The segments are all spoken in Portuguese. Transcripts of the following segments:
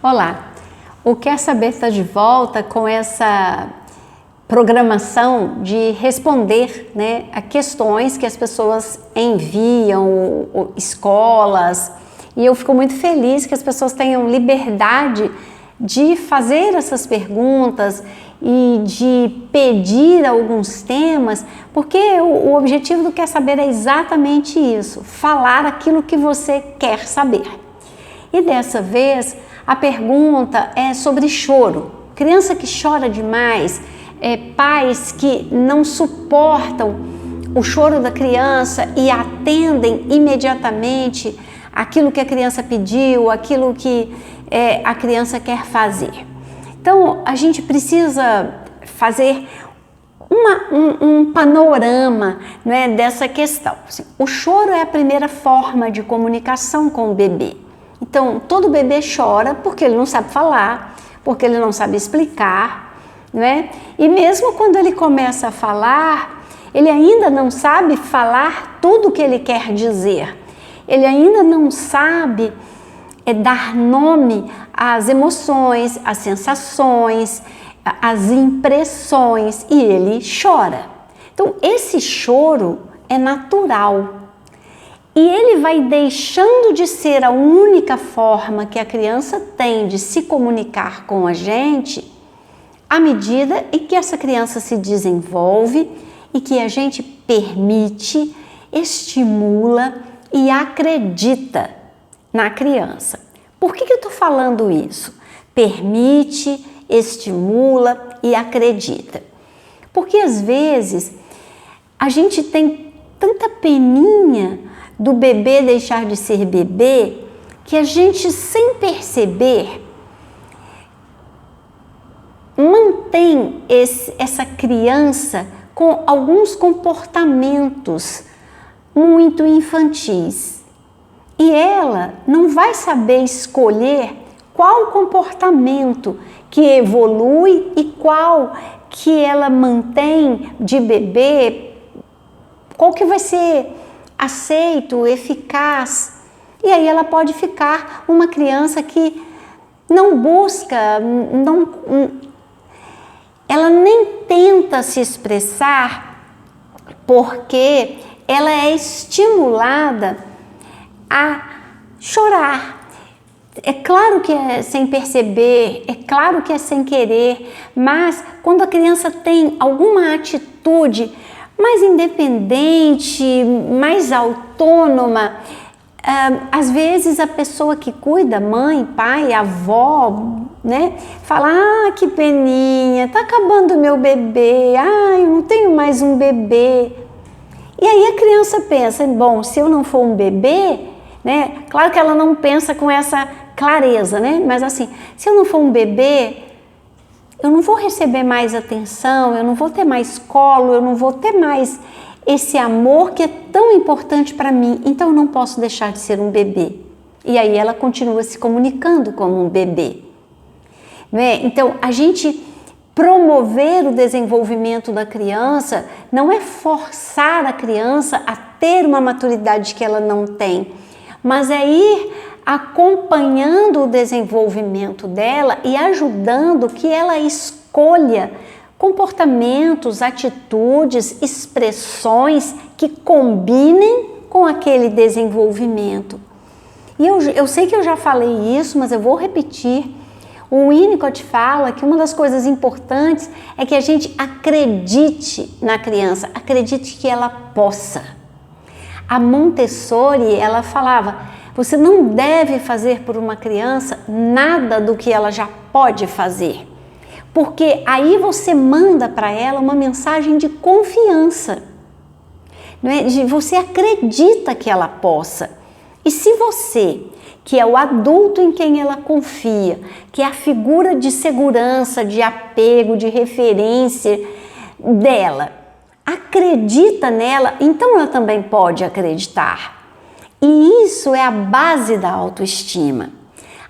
Olá, o Quer Saber está de volta com essa programação de responder, a questões que as pessoas enviam, escolas, e eu fico muito feliz que as pessoas tenham liberdade de fazer essas perguntas e de pedir alguns temas, porque o objetivo do Quer Saber é exatamente isso, falar aquilo que você quer saber. E dessa vez a pergunta é sobre choro. Criança que chora demais, pais que não suportam o choro da criança e atendem imediatamente aquilo que a criança pediu, aquilo que a criança quer fazer. Então a gente precisa fazer um panorama, dessa questão. Assim, o choro é a primeira forma de comunicação com o bebê. Então, todo bebê chora porque ele não sabe falar, porque ele não sabe explicar, E mesmo quando ele começa a falar, ele ainda não sabe falar tudo o que ele quer dizer. Ele ainda não sabe dar nome às emoções, às sensações, às impressões, e ele chora. Então, esse choro é natural. E ele vai deixando de ser a única forma que a criança tem de se comunicar com a gente à medida em que essa criança se desenvolve e que a gente permite, estimula e acredita na criança. Por que eu estou falando isso? Permite, estimula e acredita. Porque às vezes a gente tem tanta peninha do bebê deixar de ser bebê, que a gente, sem perceber, mantém essa criança com alguns comportamentos muito infantis. E ela não vai saber escolher qual comportamento que evolui e qual que ela mantém de bebê, qual que vai ser aceito, eficaz, e aí ela pode ficar uma criança que não busca, ela nem tenta se expressar porque ela é estimulada a chorar. É claro que é sem perceber, é claro que é sem querer, mas quando a criança tem alguma atitude mais independente, mais autônoma, às vezes a pessoa que cuida, mãe, pai, avó, fala, que peninha, tá acabando o meu bebê, eu não tenho mais um bebê. E aí a criança pensa, bom, se eu não for um bebê, claro que ela não pensa com essa clareza, mas assim, se eu não for um bebê, eu não vou receber mais atenção, eu não vou ter mais colo, eu não vou ter mais esse amor que é tão importante para mim, então eu não posso deixar de ser um bebê. E aí ela continua se comunicando como um bebê. Então, a gente promover o desenvolvimento da criança não é forçar a criança a ter uma maturidade que ela não tem, mas é ir acompanhando o desenvolvimento dela e ajudando que ela escolha comportamentos, atitudes, expressões que combinem com aquele desenvolvimento. E eu sei que eu já falei isso, mas eu vou repetir. O Winnicott fala que uma das coisas importantes é que a gente acredite na criança, acredite que ela possa. A Montessori, ela falava, você não deve fazer por uma criança nada do que ela já pode fazer, porque aí você manda para ela uma mensagem de confiança, Você acredita que ela possa. E se você, que é o adulto em quem ela confia, que é a figura de segurança, de apego, de referência dela, acredita nela, então ela também pode acreditar. E isso é a base da autoestima.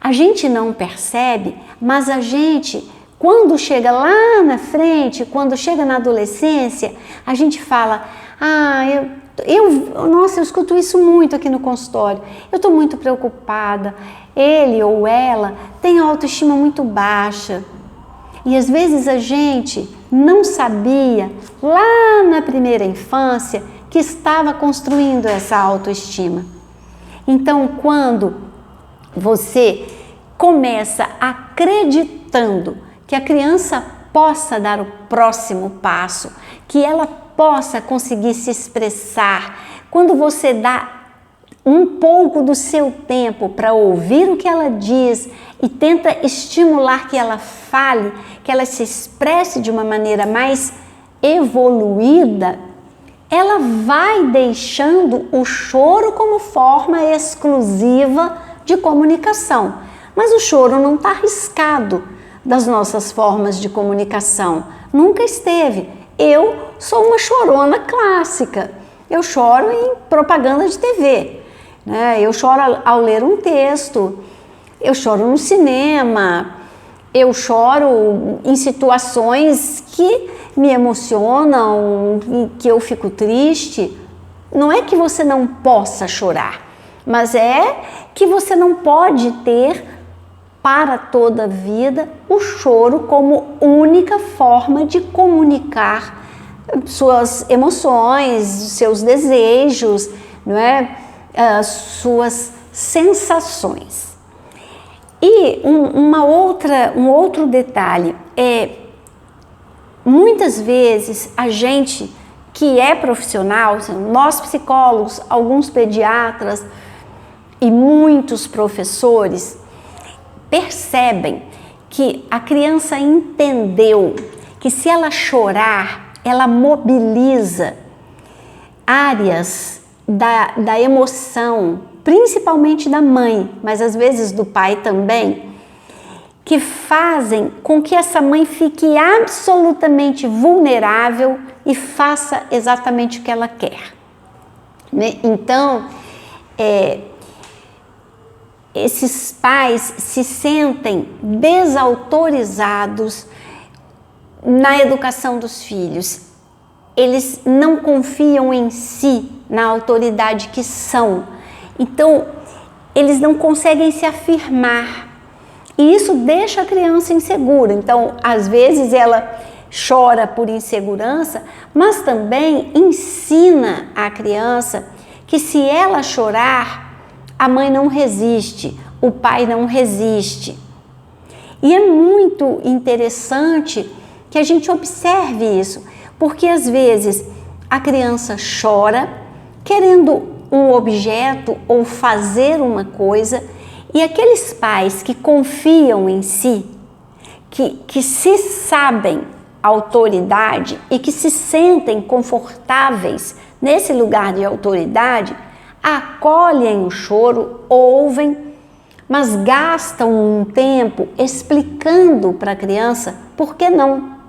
A gente não percebe, mas a gente, quando chega lá na frente, quando chega na adolescência, a gente fala, nossa, eu escuto isso muito aqui no consultório, eu estou muito preocupada, ele ou ela tem a autoestima muito baixa. E às vezes a gente não sabia, lá na primeira infância, que estava construindo essa autoestima. Então, quando você começa acreditando que a criança possa dar o próximo passo, que ela possa conseguir se expressar, quando você dá um pouco do seu tempo para ouvir o que ela diz e tenta estimular que ela fale, que ela se expresse de uma maneira mais evoluída, ela vai deixando o choro como forma exclusiva de comunicação. Mas o choro não está arriscado das nossas formas de comunicação. Nunca esteve. Eu sou uma chorona clássica. Eu choro em propaganda de TV. Eu choro ao ler um texto. Eu choro no cinema. Eu choro em situações que me emocionam, que eu fico triste. Não é que você não possa chorar, mas é que você não pode ter para toda a vida o choro como única forma de comunicar suas emoções, seus desejos, não é? Suas sensações. E um outro detalhe é, muitas vezes a gente que é profissional, nós psicólogos, alguns pediatras e muitos professores percebem que a criança entendeu que se ela chorar, ela mobiliza áreas da emoção, principalmente da mãe, mas às vezes do pai também, que fazem com que essa mãe fique absolutamente vulnerável e faça exatamente o que ela quer. Então, esses pais se sentem desautorizados na educação dos filhos. Eles não confiam em si, na autoridade que são. Então, eles não conseguem se afirmar. E isso deixa a criança insegura. Então, às vezes ela chora por insegurança, mas também ensina a criança que se ela chorar, a mãe não resiste, o pai não resiste. E é muito interessante que a gente observe isso, porque às vezes a criança chora querendo um objeto ou fazer uma coisa, e aqueles pais que confiam em si, que se sabem autoridade e que se sentem confortáveis nesse lugar de autoridade, acolhem o choro, ouvem, mas gastam um tempo explicando para a criança por que não.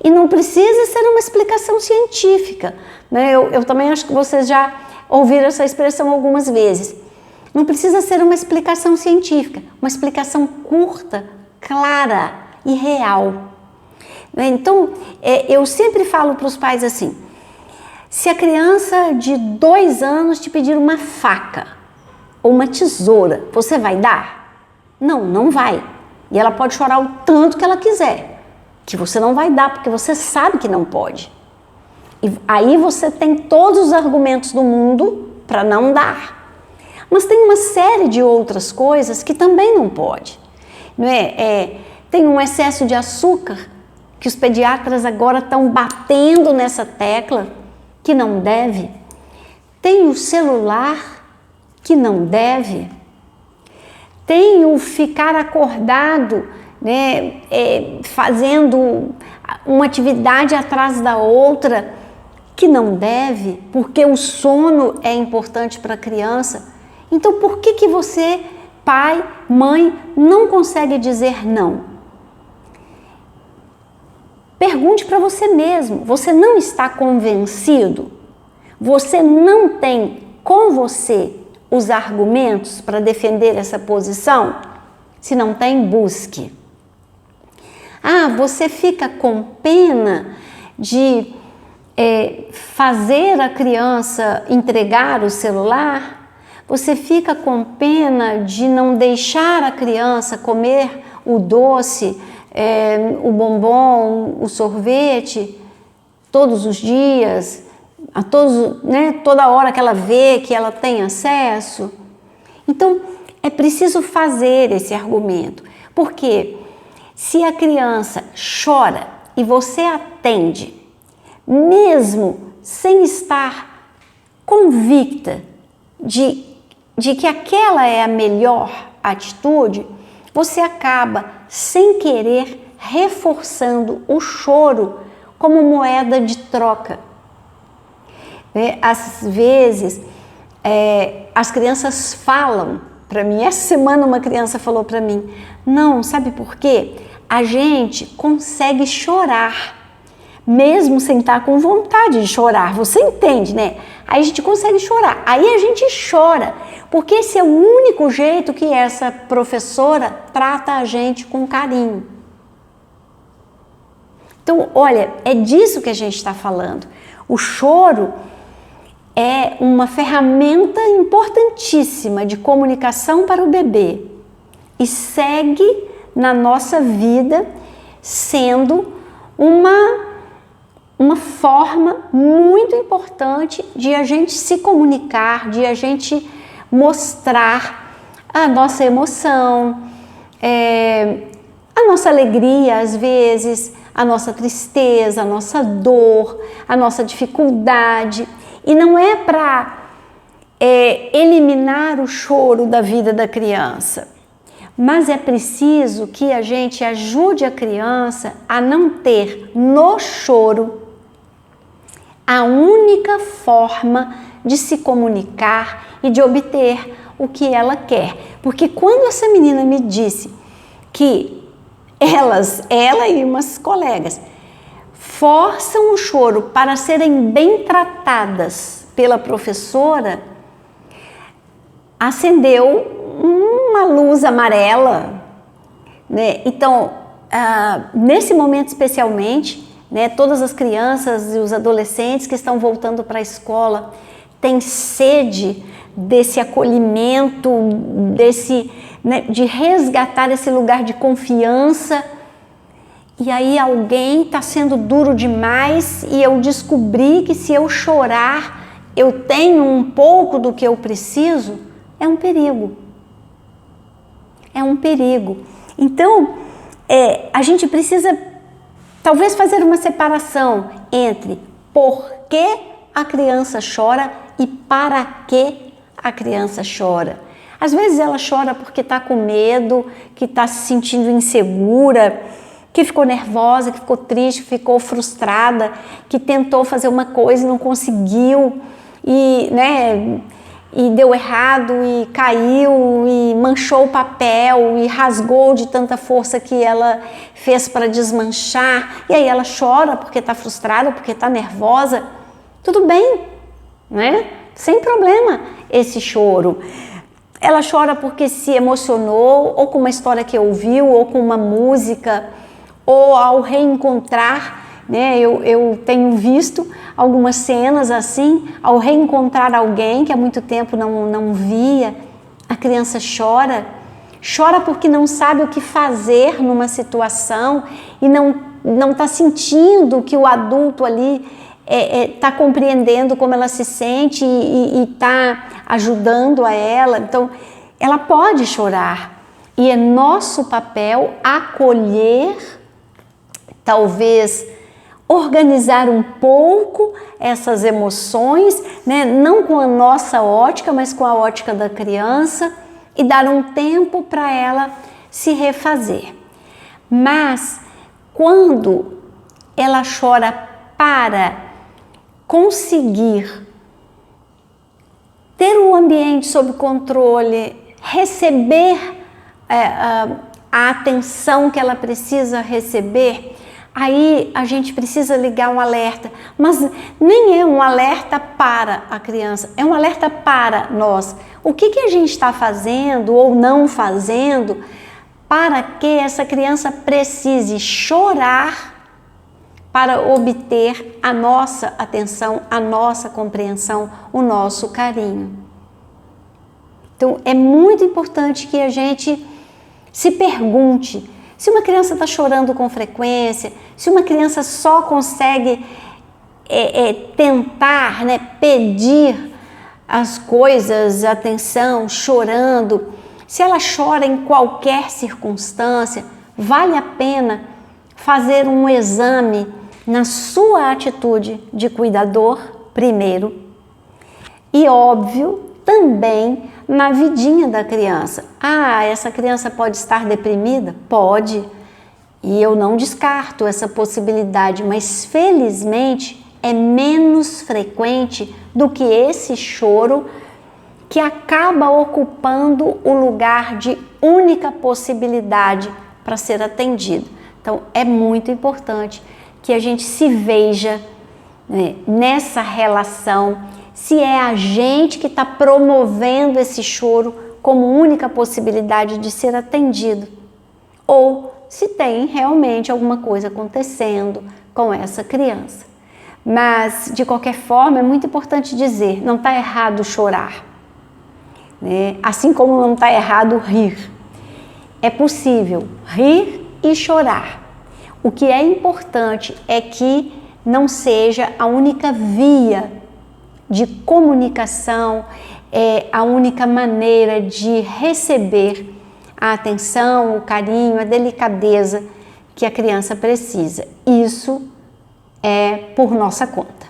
E não precisa ser uma explicação científica, né? Eu também acho que vocês já ouviram essa expressão algumas vezes. Não precisa ser uma explicação científica, uma explicação curta, clara e real. Então, eu sempre falo para os pais assim: se a criança de 2 anos te pedir uma faca ou uma tesoura, você vai dar? Não, não vai. E ela pode chorar o tanto que ela quiser, que você não vai dar, porque você sabe que não pode. E aí você tem todos os argumentos do mundo para não dar. Mas tem uma série de outras coisas que também não pode. Não é? Tem um excesso de açúcar, que os pediatras agora estão batendo nessa tecla, que não deve. Tem o celular, que não deve. Tem o ficar acordado, né, fazendo uma atividade atrás da outra, que não deve, porque o sono é importante para a criança. Então, por que você, pai, mãe, não consegue dizer não? Pergunte para você mesmo, você não está convencido? Você não tem com você os argumentos para defender essa posição? Se não tem, busque. Você fica com pena de fazer a criança entregar o celular? você fica com pena de não deixar a criança comer o doce, o bombom, o sorvete todos os dias, toda hora que ela vê que ela tem acesso. Então, é preciso fazer esse argumento, porque se a criança chora e você atende, mesmo sem estar convicta de que aquela é a melhor atitude, você acaba, sem querer, reforçando o choro como moeda de troca. Às vezes, as crianças falam para mim, essa semana uma criança falou para mim, não, sabe por quê? A gente consegue chorar, mesmo sem estar com vontade de chorar, você entende, né? Aí a gente consegue chorar, aí a gente chora, porque esse é o único jeito que essa professora trata a gente com carinho. Então, olha, é disso que a gente está falando. O choro é uma ferramenta importantíssima de comunicação para o bebê e segue na nossa vida sendo uma forma muito importante de a gente se comunicar, de a gente mostrar a nossa emoção, a nossa alegria às vezes, a nossa tristeza, a nossa dor, a nossa dificuldade. E não é para eliminar o choro da vida da criança, mas é preciso que a gente ajude a criança a não ter no choro a única forma de se comunicar e de obter o que ela quer. Porque quando essa menina me disse que ela e umas colegas, forçam o choro para serem bem tratadas pela professora, acendeu uma luz amarela, né? Então, nesse momento especialmente, né, todas as crianças e os adolescentes que estão voltando para a escola têm sede desse acolhimento, de resgatar esse lugar de confiança. E aí alguém está sendo duro demais e eu descobri que se eu chorar, eu tenho um pouco do que eu preciso, é um perigo. É um perigo. Então, a gente precisa talvez fazer uma separação entre por que a criança chora e para que a criança chora. Às vezes ela chora porque está com medo, que está se sentindo insegura, que ficou nervosa, que ficou triste, que ficou frustrada, que tentou fazer uma coisa e não conseguiu, e deu errado, e caiu, e manchou o papel, e rasgou de tanta força que ela fez para desmanchar, e aí ela chora porque está frustrada, porque está nervosa. Tudo bem, né? Sem problema esse choro. Ela chora porque se emocionou, ou com uma história que ouviu, ou com uma música, ou ao reencontrar, né? Eu tenho visto algumas cenas assim, ao reencontrar alguém que há muito tempo não via, a criança chora porque não sabe o que fazer numa situação e não está sentindo que o adulto ali está compreendendo como ela se sente e está ajudando a ela. Então, ela pode chorar e é nosso papel acolher, talvez organizar um pouco essas emoções, né? Não com a nossa ótica, mas com a ótica da criança, e dar um tempo para ela se refazer. Mas quando ela chora para conseguir ter o ambiente sob controle, receber a atenção que ela precisa receber, aí a gente precisa ligar um alerta, mas nem é um alerta para a criança, é um alerta para nós. O que a gente está fazendo ou não fazendo para que essa criança precise chorar para obter a nossa atenção, a nossa compreensão, o nosso carinho. Então, é muito importante que a gente se pergunte se uma criança está chorando com frequência, se uma criança só consegue tentar, né, pedir as coisas, atenção, chorando, se ela chora em qualquer circunstância, vale a pena fazer um exame na sua atitude de cuidador primeiro e, óbvio, também na vidinha da criança. Ah, essa criança pode estar deprimida? Pode. E eu não descarto essa possibilidade, mas felizmente é menos frequente do que esse choro que acaba ocupando o lugar de única possibilidade para ser atendido. Então, é muito importante que a gente se veja, né, nessa relação, se é a gente que está promovendo esse choro como única possibilidade de ser atendido, ou se tem realmente alguma coisa acontecendo com essa criança. Mas, de qualquer forma, é muito importante dizer, não está errado chorar, né? Assim como não está errado rir. É possível rir e chorar. O que é importante é que não seja a única via de comunicação, a única maneira de receber a atenção, o carinho, a delicadeza que a criança precisa. Isso é por nossa conta.